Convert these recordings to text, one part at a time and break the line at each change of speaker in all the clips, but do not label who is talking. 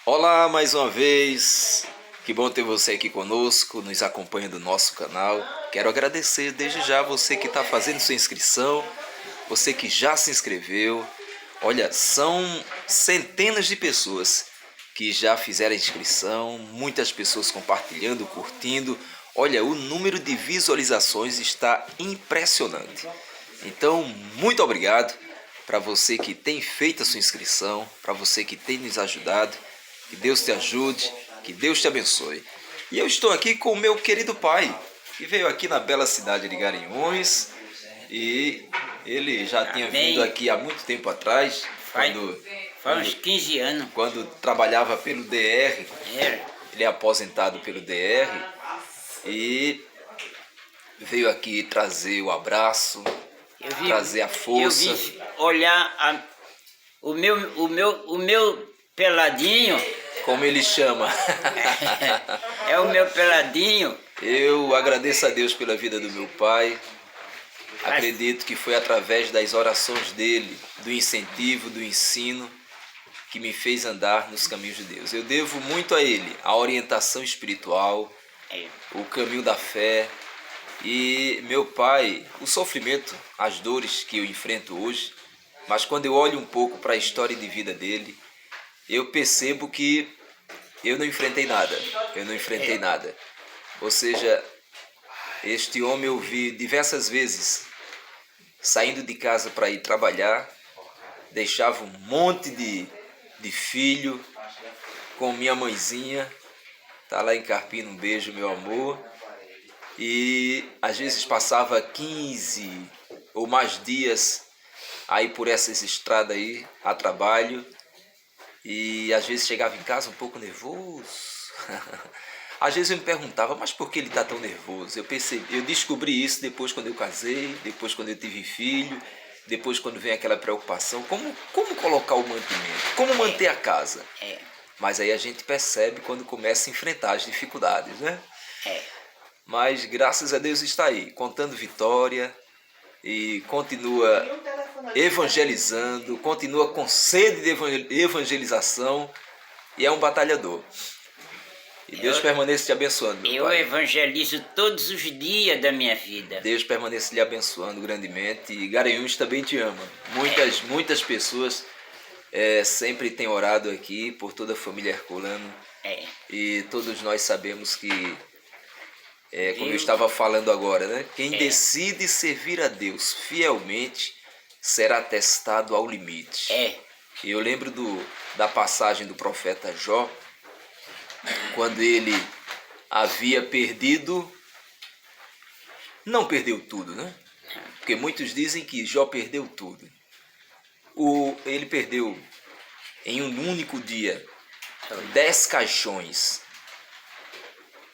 Olá, mais uma vez. Que bom ter você aqui conosco, nos acompanha do nosso canal. Quero agradecer desde já você que está fazendo sua inscrição, você que já se inscreveu. Olha, são centenas de pessoas que já fizeram a inscrição, muitas pessoas compartilhando, curtindo. Olha, o número de visualizações está impressionante. Então, muito obrigado para você que tem feito a sua inscrição, para você que tem nos ajudado. Que Deus te ajude, que Deus te abençoe. E eu estou aqui com o meu querido pai, que veio aqui na bela cidade de Garanhuns. E ele já tinha vindo aqui há muito tempo atrás,
Faz uns 15 anos.
quando trabalhava pelo DR. Ele é aposentado pelo DR e veio aqui trazer o abraço, trazer a força.
Eu vim olhar o meu peladinho.
Como ele chama.
É o meu peladinho.
Eu agradeço a Deus pela vida do meu pai. Acredito que foi através das orações dele, do incentivo, do ensino, que me fez andar nos caminhos de Deus. Eu devo muito a ele, a orientação espiritual, o caminho da fé. E meu pai, o sofrimento, as dores que eu enfrento hoje, mas quando eu olho um pouco para a história de vida dele, eu percebo que eu não enfrentei nada. Ou seja, este homem eu vi diversas vezes saindo de casa para ir trabalhar, deixava um monte de filho com minha mãezinha, tá lá em Carpina, um beijo, meu amor, e às vezes passava 15 ou mais dias aí por essas estradas aí a trabalho. E às vezes chegava em casa um pouco nervoso. Às vezes eu me perguntava, mas por que ele está tão nervoso? Eu descobri isso depois quando eu casei, depois quando eu tive filho, depois quando vem aquela preocupação, como colocar o mantimento, como manter a casa. Mas aí a gente percebe quando começa a enfrentar as dificuldades, né? Mas graças a Deus está aí, contando vitória e continua evangelizando, continua com sede de evangelização e é um batalhador. E Deus permaneça te abençoando, meu pai.
Eu evangelizo todos os dias da minha vida.
Deus permaneça lhe abençoando grandemente e Garanhuns também te ama. Muitas pessoas sempre têm orado aqui por toda a família Herculano. E todos nós sabemos que, como eu estava falando agora, né? Quem decide servir a Deus fielmente será testado ao limite. E eu lembro da passagem do profeta Jó, quando ele havia perdido, não perdeu tudo, né? Porque muitos dizem que Jó perdeu tudo. Ele perdeu em um único dia 10 caixões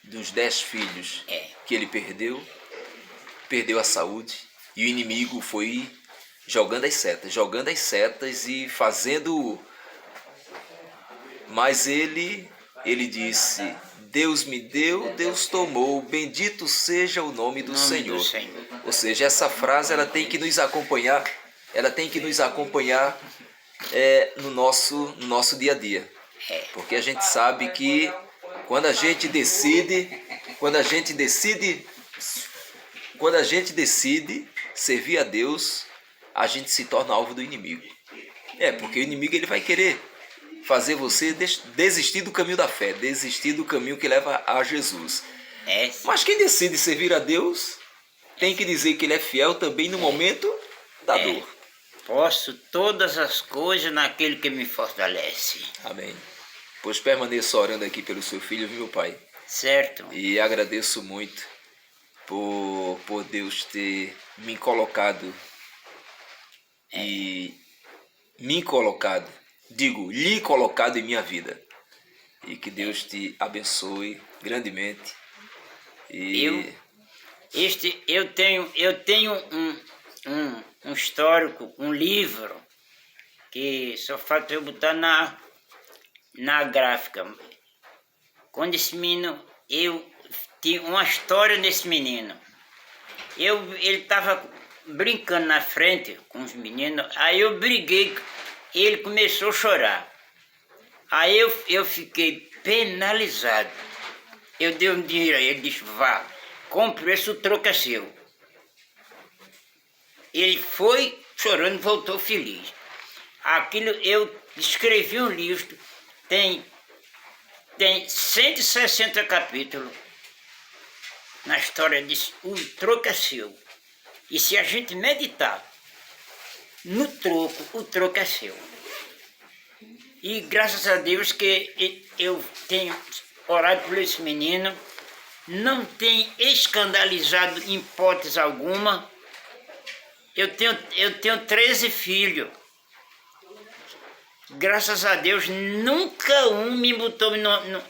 dos 10 filhos que ele perdeu a saúde, e o inimigo foi jogando as setas e fazendo. Mas ele disse: Deus me deu, Deus tomou, bendito seja o nome do Senhor. Ou seja, essa frase ela tem que nos acompanhar, no nosso dia a dia. Porque a gente sabe que quando a gente decide servir a Deus, a gente se torna alvo do inimigo. Porque o inimigo ele vai querer fazer você desistir do caminho da fé, desistir do caminho que leva a Jesus. Mas quem decide servir a Deus tem que dizer que ele é fiel também no momento da dor.
Posso todas as coisas naquele que me fortalece.
Amém. Pois permaneça orando aqui pelo seu filho, viu, pai?
Certo.
E agradeço muito por Deus ter me colocado lhe colocado em minha vida. E que Deus te abençoe grandemente.
Eu tenho um histórico, um livro, que só falta eu botar na gráfica. Quando esse menino, eu tinha uma história desse menino. Ele estava brincando na frente com os meninos, aí eu briguei, ele começou a chorar. Aí eu fiquei penalizado. Eu dei um dinheiro a ele, disse, vá, compre esse, o troco é seu. Ele foi chorando e voltou feliz. Aquilo, eu escrevi um livro, tem 160 capítulos na história disso, o troco é seu. E se a gente meditar no troco, o troco é seu. E graças a Deus que eu tenho orado por esse menino, não tem escandalizado em hipótese alguma. Eu tenho 13 filhos. Graças a Deus, nunca um me botou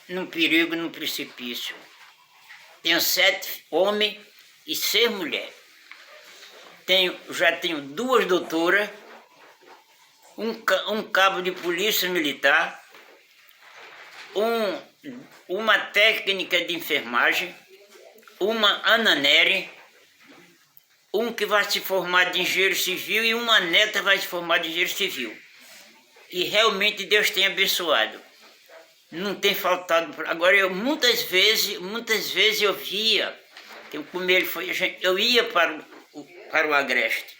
num perigo, num precipício. Tenho 7 homens e 6 mulheres. Já tenho 2 doutoras, um cabo de polícia militar, uma técnica de enfermagem, uma ananere, um que vai se formar de engenheiro civil e uma neta vai se formar de engenheiro civil. E realmente Deus tem abençoado. Não tem faltado. Agora, muitas vezes eu via, como ele foi, eu ia para o Agreste.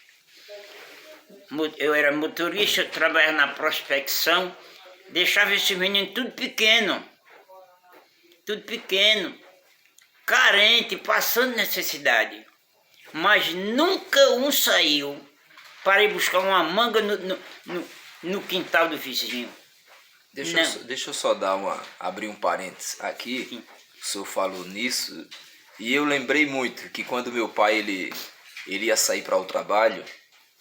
Eu era motorista, trabalhava na prospecção, deixava esse menino tudo pequeno, carente, passando necessidade. Mas nunca um saiu para ir buscar uma manga no quintal do vizinho.
Deixa eu só abrir um parênteses aqui. Sim. O senhor falou nisso e eu lembrei muito que quando meu pai ele ia sair para o trabalho,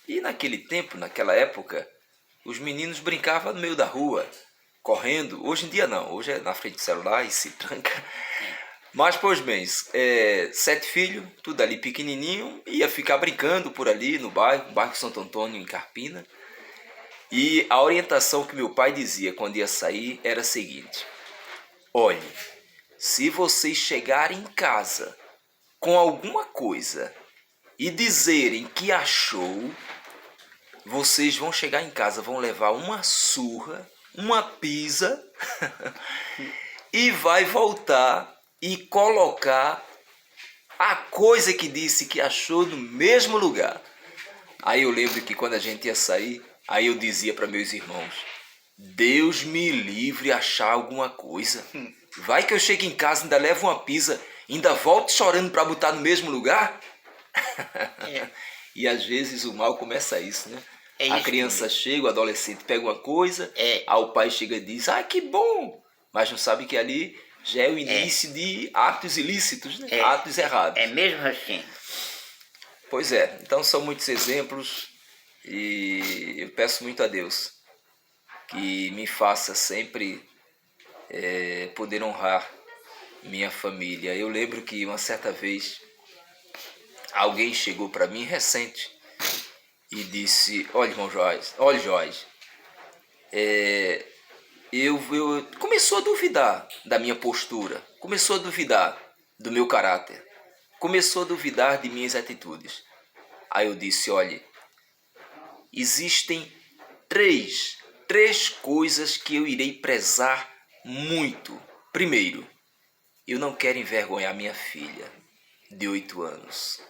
e naquele tempo, naquela época, os meninos brincavam no meio da rua, correndo. Hoje em dia não, hoje é na frente do celular e se tranca. Mas, pois bem, 7 filhos, tudo ali pequenininho, ia ficar brincando por ali no bairro Santo Antônio, em Carpina. E a orientação que meu pai dizia quando ia sair era a seguinte: olhe, se vocês chegarem em casa com alguma coisa e dizerem que achou, vocês vão chegar em casa, vão levar uma surra, uma pisa e vai voltar e colocar a coisa que disse que achou no mesmo lugar. Aí eu lembro que quando a gente ia sair, aí eu dizia para meus irmãos: Deus me livre achar alguma coisa. Vai que eu chego em casa, ainda levo uma pisa, ainda volto chorando para botar no mesmo lugar. É. E às vezes o mal começa isso, né? A criança chega, o adolescente pega uma coisa, aí o pai chega e diz: ah, que bom! Mas não sabe que ali já é o início de atos ilícitos, né? Atos errados.
É mesmo assim.
Pois é, então são muitos exemplos e eu peço muito a Deus que me faça sempre poder honrar minha família. Eu lembro que uma certa vez alguém chegou para mim recente e disse: olha, irmão Jorge, começou a duvidar da minha postura, começou a duvidar do meu caráter, começou a duvidar de minhas atitudes. Aí eu disse: olhe, existem três coisas que eu irei prezar muito. Primeiro, eu não quero envergonhar minha filha de 8 anos.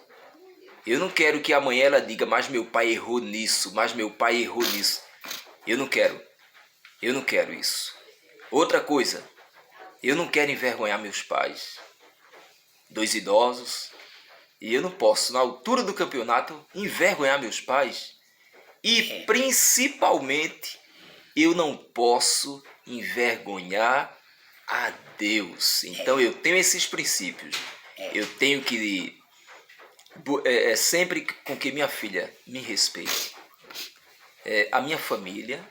Eu não quero que amanhã ela diga: mas meu pai errou nisso, mas meu pai errou nisso. Eu não quero isso. Outra coisa, eu não quero envergonhar meus pais. 2 idosos, e eu não posso, na altura do campeonato, envergonhar meus pais. E principalmente, eu não posso envergonhar a Deus. Então eu tenho esses princípios. Eu tenho que sempre com que minha filha me respeite. A minha família,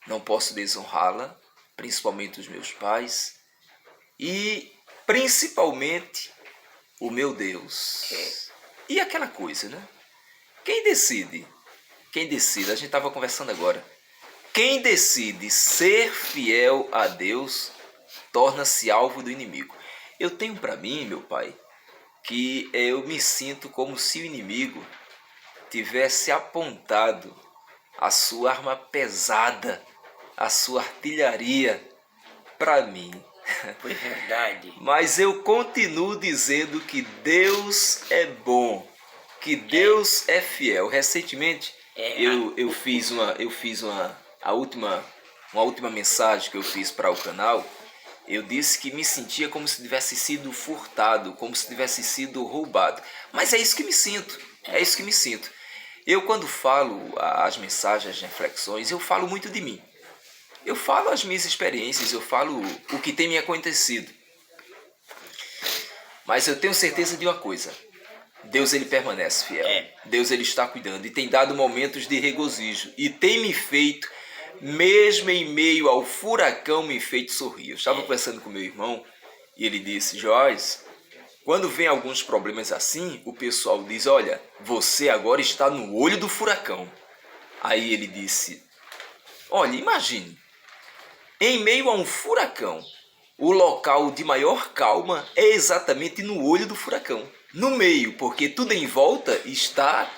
não posso desonrá-la, principalmente os meus pais. E principalmente o meu Deus. E aquela coisa, né? Quem decide, a gente estava conversando agora, quem decide ser fiel a Deus torna-se alvo do inimigo. Eu tenho para mim, meu pai, que eu me sinto como se o inimigo tivesse apontado a sua arma pesada, a sua artilharia para mim.
Foi verdade.
Mas eu continuo dizendo que Deus é bom, que Deus é fiel. Recentemente eu fiz uma última mensagem que eu fiz para o canal. Eu disse que me sentia como se tivesse sido furtado, como se tivesse sido roubado. Mas é isso que me sinto, é isso que me sinto. Eu, quando falo as mensagens, as reflexões, eu falo muito de mim. Eu falo as minhas experiências, eu falo o que tem me acontecido. Mas eu tenho certeza de uma coisa. Deus, ele permanece fiel. Deus, ele está cuidando e tem dado momentos de regozijo. E tem me feito, mesmo em meio ao furacão, me feito sorrir. Eu estava conversando com meu irmão e ele disse: Joyce, quando vem alguns problemas assim, o pessoal diz: olha, você agora está no olho do furacão. Aí ele disse: olha, imagine, em meio a um furacão, o local de maior calma é exatamente no olho do furacão. No meio, porque tudo em volta está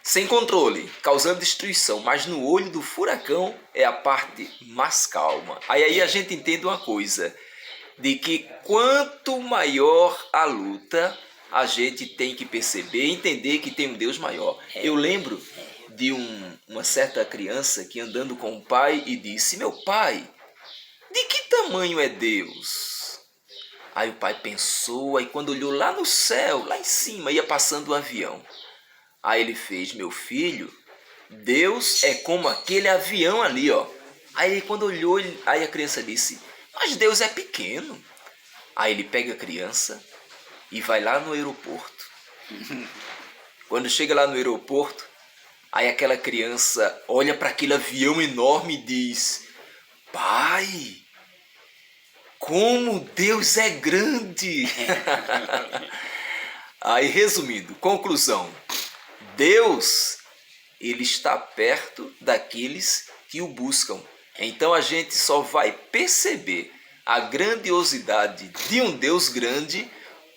sem controle, causando destruição. Mas no olho do furacão é a parte mais calma. Aí a gente entende uma coisa, de que quanto maior a luta, a gente tem que perceber e entender que tem um Deus maior. Eu lembro de uma certa criança que andando com o pai e disse: meu pai, de que tamanho é Deus? Aí o pai pensou, aí quando olhou lá no céu, lá em cima, ia passando um avião. Aí ele fez: meu filho, Deus é como aquele avião ali, ó. Aí quando olhou, aí a criança disse: mas Deus é pequeno. Aí ele pega a criança e vai lá no aeroporto. Quando chega lá no aeroporto, aí aquela criança olha para aquele avião enorme e diz: pai, como Deus é grande. Aí, resumindo, conclusão: Deus, ele está perto daqueles que o buscam. Então a gente só vai perceber a grandiosidade de um Deus grande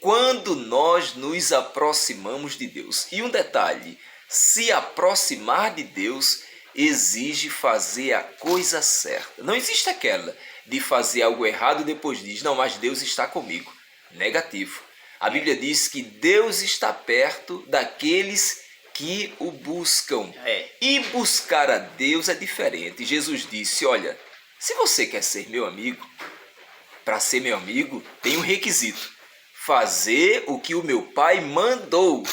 quando nós nos aproximamos de Deus. E um detalhe: se aproximar de Deus exige fazer a coisa certa. Não existe aquela de fazer algo errado e depois diz: não, mas Deus está comigo. Negativo. A Bíblia diz que Deus está perto daqueles que o buscam. E buscar a Deus é diferente. Jesus disse: olha, se você quer ser meu amigo, para ser meu amigo tem um requisito: fazer o que o meu Pai mandou.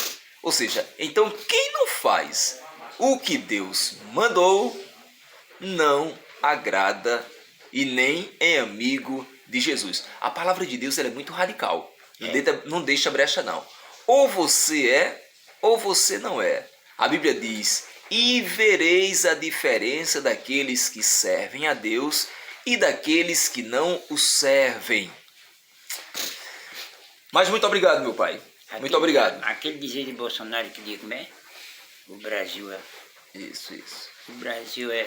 Ou seja, então quem não faz o que Deus mandou não agrada e nem é amigo de Jesus. A palavra de Deus, ela é muito radical. Não deixa brecha não. Ou você é ou você não é. A Bíblia diz: e vereis a diferença daqueles que servem a Deus e daqueles que não o servem. Mas muito obrigado, meu pai. Muito obrigado.
Aquele dizer de Bolsonaro que diz, como é? O Brasil é...
Isso.
O Brasil é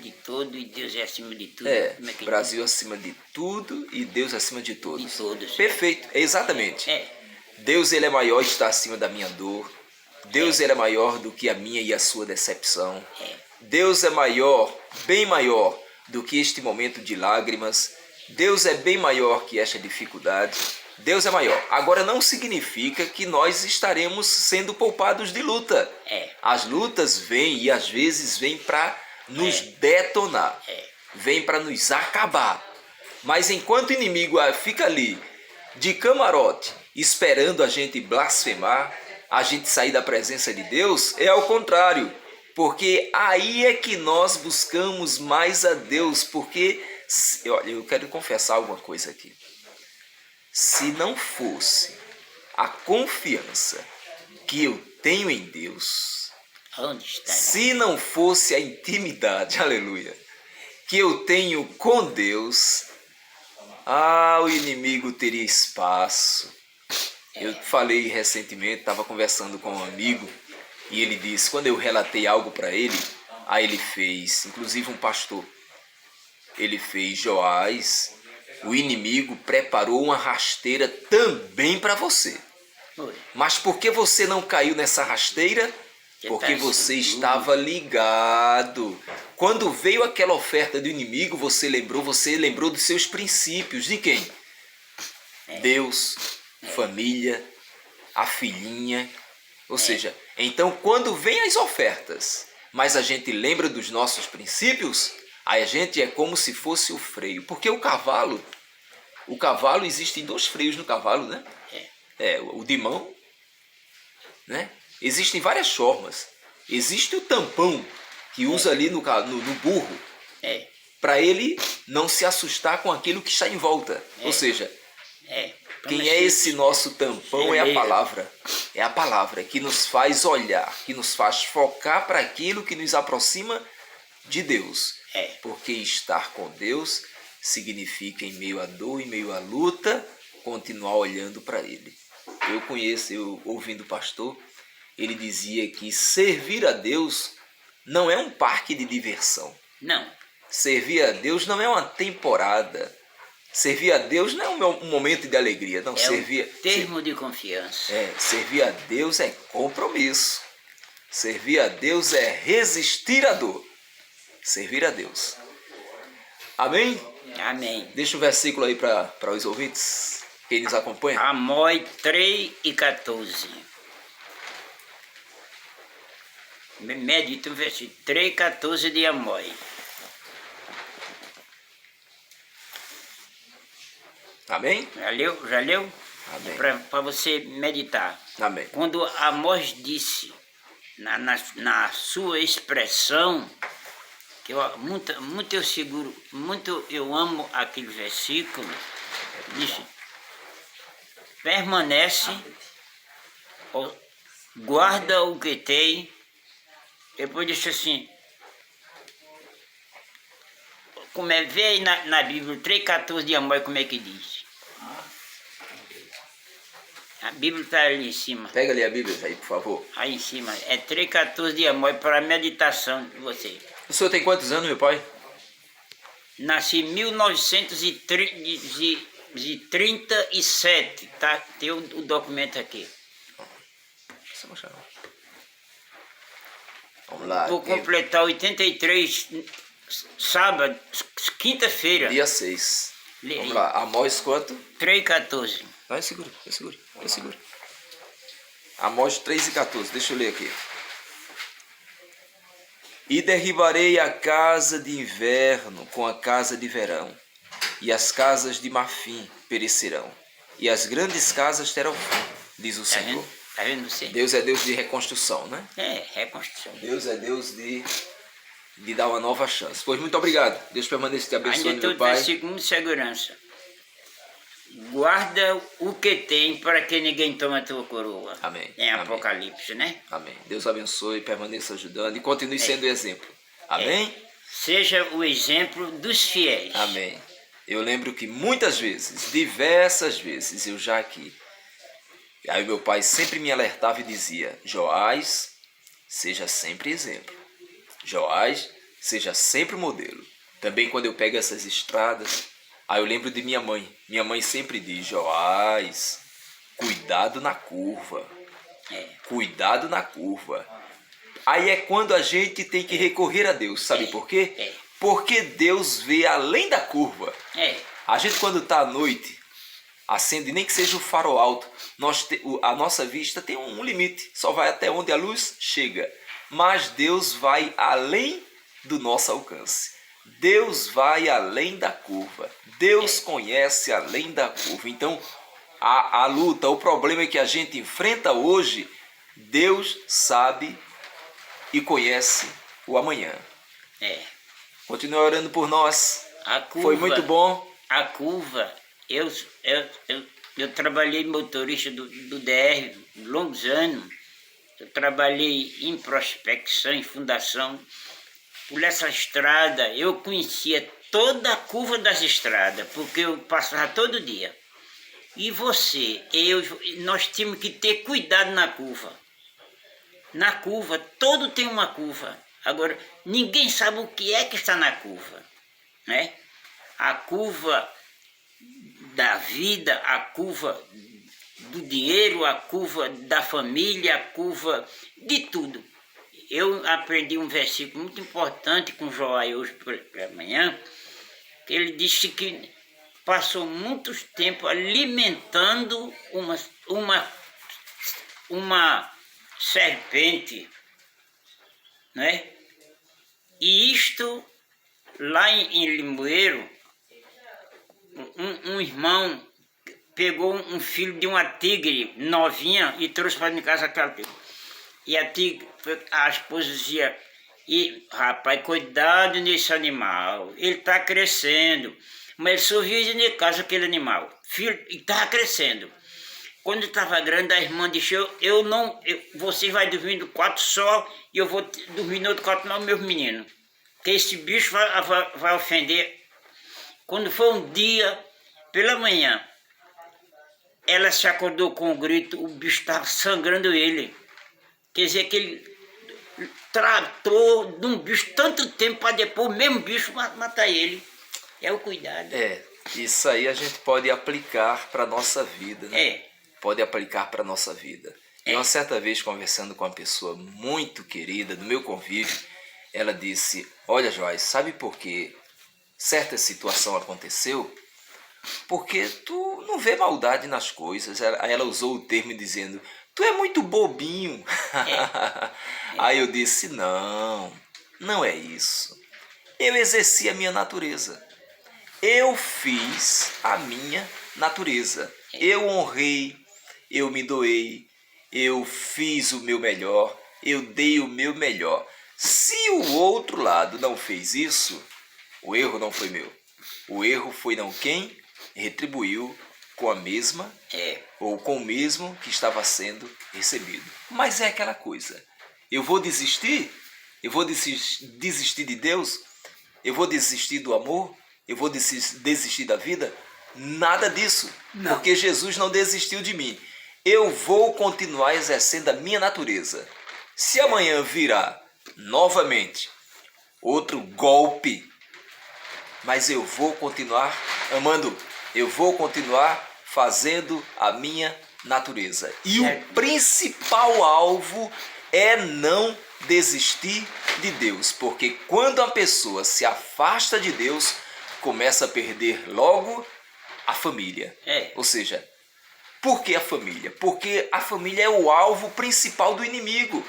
de todo e Deus é acima de tudo.
Brasil acima de tudo e Deus acima de todos.
De todos.
Perfeito, exatamente. Deus, ele é maior e está acima da minha dor. Deus, ele é maior do que a minha e a sua decepção. Deus é maior, bem maior do que este momento de lágrimas. Deus é bem maior que esta dificuldade. Deus é maior. Agora não significa que nós estaremos sendo poupados de luta. As lutas vêm e às vezes vêm para nos detonar. Vêm para nos acabar. Mas enquanto o inimigo fica ali de camarote esperando a gente blasfemar, a gente sair da presença de Deus, é ao contrário. Porque aí é que nós buscamos mais a Deus. Porque, olha, eu quero confessar alguma coisa aqui. Se não fosse a confiança que eu tenho em Deus, se não fosse a intimidade, aleluia, que eu tenho com Deus, o inimigo teria espaço. Eu falei recentemente, estava conversando com um amigo, e ele disse, quando eu relatei algo para ele, aí ele fez, inclusive um pastor, ele fez: Joás, o inimigo preparou uma rasteira também para você. Mas por que você não caiu nessa rasteira? Porque você estava ligado. Quando veio aquela oferta do inimigo, você lembrou dos seus princípios. De quem? Deus, família, a filhinha. Ou seja, então quando vem as ofertas, mas a gente lembra dos nossos princípios, aí a gente é como se fosse o freio. Porque o cavalo existem 2 freios no cavalo, né? O de mão, né? Existem várias formas. Existe o tampão que usa ali no burro, para ele não se assustar com aquilo que está em volta. Ou seja, quem é esse nosso tampão é a palavra. É a palavra que nos faz olhar, que nos faz focar para aquilo que nos aproxima de Deus. Porque estar com Deus significa, em meio à dor, em meio à luta, continuar olhando para Ele. Eu ouvindo o pastor, ele dizia que servir a Deus não é um parque de diversão.
Não.
Servir a Deus não é uma temporada. Servir a Deus não é um momento de alegria. Não,
um termo de confiança.
Servir a Deus é compromisso. Servir a Deus é resistir à dor. Servir a Deus. Amém?
Amém.
Deixa o versículo aí para os ouvintes, quem nos acompanha.
Amós 3:14. Medita o versículo 3:14 de Amós.
Amém?
Já leu?
Amém.
Para você meditar.
Amém.
Quando Amós disse, na sua expressão, que eu amo aquele versículo, disse, permanece, guarda o que tem. Depois disse assim, vê aí na Bíblia, 3:14 de Amós, como é que diz? A Bíblia está ali em cima.
Pega ali a Bíblia aí, por favor.
Aí em cima, é 3:14 de Amós para a meditação de você.
O senhor tem quantos anos, meu pai?
Nasci em 1937, tá? Tem o documento aqui.
Vamos lá.
Vou completar 83 sábado, quinta-feira.
Dia 6. Vamos lá. Amós quanto?
3:14.
Vai, segura. Amós 3:14. Deixa eu ler aqui. E derribarei a casa de inverno com a casa de verão, e as casas de marfim perecerão, e as grandes casas terão fim, diz o Senhor.
Tá vendo você?
Deus é Deus de reconstrução, né?
Reconstrução.
Deus é Deus de dar uma nova chance. Pois muito obrigado. Deus permaneça te abençoando, meu Pai.
Versículo de segurança. Guarda o que tem para que ninguém tome a tua coroa.
Amém.
Em Apocalipse, né?
Amém. Deus abençoe, permaneça ajudando e continue sendo exemplo. Amém?
Seja o exemplo dos fiéis.
Amém. Eu lembro que muitas vezes, diversas vezes, eu já aqui, aí meu pai sempre me alertava e dizia, Joás, seja sempre exemplo. Joás, seja sempre modelo. Também quando eu pego essas estradas, aí eu lembro de minha mãe. Minha mãe sempre diz, Joás, cuidado na curva. Cuidado na curva. Aí é quando a gente tem que recorrer a Deus. Sabe por quê? Porque Deus vê além da curva. A gente quando está à noite, acende nem que seja o farol alto, a nossa vista tem um limite. Só vai até onde a luz chega. Mas Deus vai além do nosso alcance. Deus vai além da curva. Deus conhece além da curva. Então, a luta, o problema que a gente enfrenta hoje, Deus sabe e conhece o amanhã. Continue orando por nós. Foi muito bom.
A curva, eu trabalhei motorista do DR longos anos. Eu trabalhei em prospecção, em fundação. Por essa estrada, eu conhecia toda a curva das estradas, porque eu passava todo dia. E nós tínhamos que ter cuidado na curva. Na curva, todo tem uma curva. Agora, ninguém sabe o que é que está na curva, né? A curva da vida, a curva do dinheiro, a curva da família, a curva de tudo. eu aprendi um versículo muito importante com Joai hoje pela manhã, que ele disse que passou muito tempo alimentando uma serpente, né? E isto, lá em Limoeiro, um irmão pegou um filho de uma tigre novinha e trouxe para minha casa aquela tigre. E a tigre, a esposa dizia, e rapaz, cuidado nesse animal, ele está crescendo. Mas ele só via dentro de casa aquele animal, filho, e estava crescendo. Quando estava grande, a irmã disse, você vai dormir no quarto só e eu vou dormir no outro quarto, não, meus meninos. Que esse bicho vai ofender. Quando foi um dia, pela manhã, ela se acordou com um grito, o bicho estava sangrando ele. Quer dizer que ele tratou de um bicho tanto tempo para depois o mesmo bicho matar ele. É o cuidado.
Isso aí a gente pode aplicar para a nossa vida, né? Pode aplicar para a nossa vida. Uma certa vez, conversando com uma pessoa muito querida do meu convívio, ela disse, olha Joyce, sabe por que certa situação aconteceu? Porque tu não vê maldade nas coisas. Ela usou o termo dizendo, tu é muito bobinho. Aí eu disse, não é isso. Eu exerci a minha natureza. Eu fiz a minha natureza. Eu honrei, eu me doei, eu fiz o meu melhor, eu dei o meu melhor. Se o outro lado não fez isso, o erro não foi meu. O erro foi não quem retribuiu com a mesma ou com o mesmo que estava sendo recebido. Mas é aquela coisa. Eu vou desistir? Eu vou desistir de Deus? Eu vou desistir do amor? Eu vou desistir da vida? Nada disso. Não. Porque Jesus não desistiu de mim. Eu vou continuar exercendo a minha natureza. Se amanhã virá novamente outro golpe, mas eu vou continuar amando. Eu vou continuar fazendo a minha natureza. E o principal alvo é não desistir de Deus. Porque quando a pessoa se afasta de Deus, começa a perder logo a família. Ou seja, por que a família? Porque a família é o alvo principal do inimigo.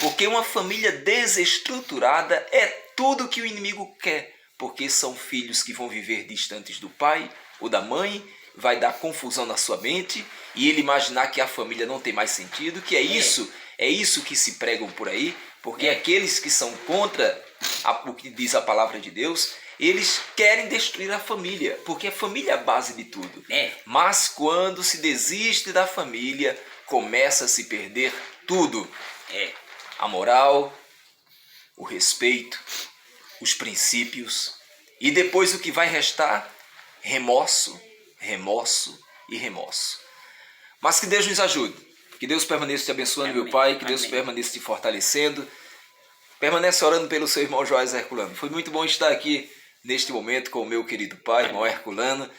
Porque uma família desestruturada é tudo que o inimigo quer. Porque são filhos que vão viver distantes do pai ou da mãe, vai dar confusão na sua mente e ele imaginar que a família não tem mais sentido, que é isso que se pregam por aí, porque aqueles que são contra o que diz a palavra de Deus, eles querem destruir a família, porque a família é a base de tudo. Mas quando se desiste da família, começa a se perder tudo. A moral, o respeito, os princípios, e depois o que vai restar? Remorso, remorso e remorso. Mas que Deus nos ajude, que Deus permaneça te abençoando, meu Pai, que Deus permaneça te fortalecendo, permanece orando pelo seu irmão Joás Herculano. Foi muito bom estar aqui neste momento com o meu querido pai, irmão Herculano.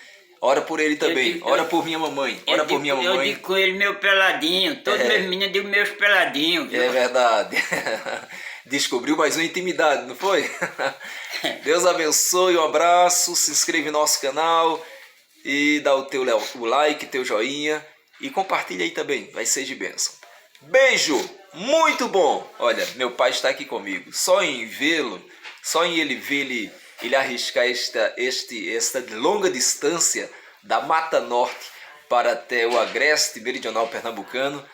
Ora por ele também, ora por minha mamãe, ora por minha mamãe.
Eu digo com ele meu peladinho, todos meus meninos digo meus peladinhos.
É verdade. Descobriu mais uma intimidade, não foi? Deus abençoe, um abraço, se inscreve no nosso canal e dá o like, teu joinha e compartilha aí também, vai ser de bênção. Beijo, muito bom! Olha, meu pai está aqui comigo, só em vê-lo, só em ele ver ele arriscar esta longa distância da Mata Norte para até o agreste meridional pernambucano,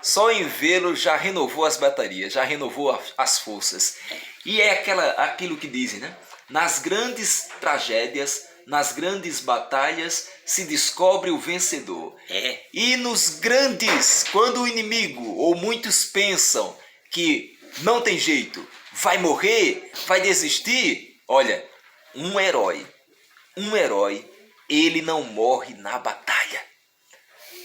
só em vê-lo já renovou as baterias, já renovou as forças. E é aquilo que dizem, né? Nas grandes tragédias, nas grandes batalhas, se descobre o vencedor. E nos grandes, quando o inimigo, ou muitos pensam que não tem jeito, vai morrer, vai desistir, olha, um herói, ele não morre na batalha.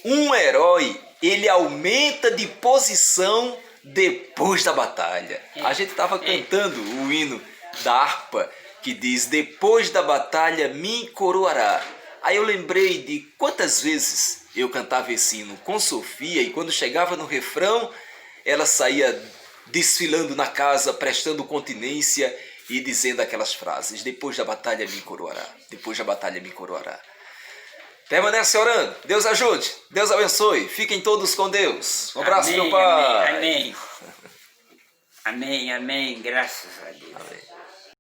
Um herói, ele aumenta de posição depois da batalha. A gente estava cantando o hino da harpa que diz, depois da batalha me coroará. Aí eu lembrei de quantas vezes eu cantava esse hino com Sofia e quando chegava no refrão, ela saía desfilando na casa, prestando continência e dizendo aquelas frases: depois da batalha me coroará, depois da batalha me coroará. Permanece orando, Deus ajude, Deus abençoe, fiquem todos com Deus. Um abraço,
Amém,
meu pai.
amém, amém. Amém, amém, graças a Deus.
Amém.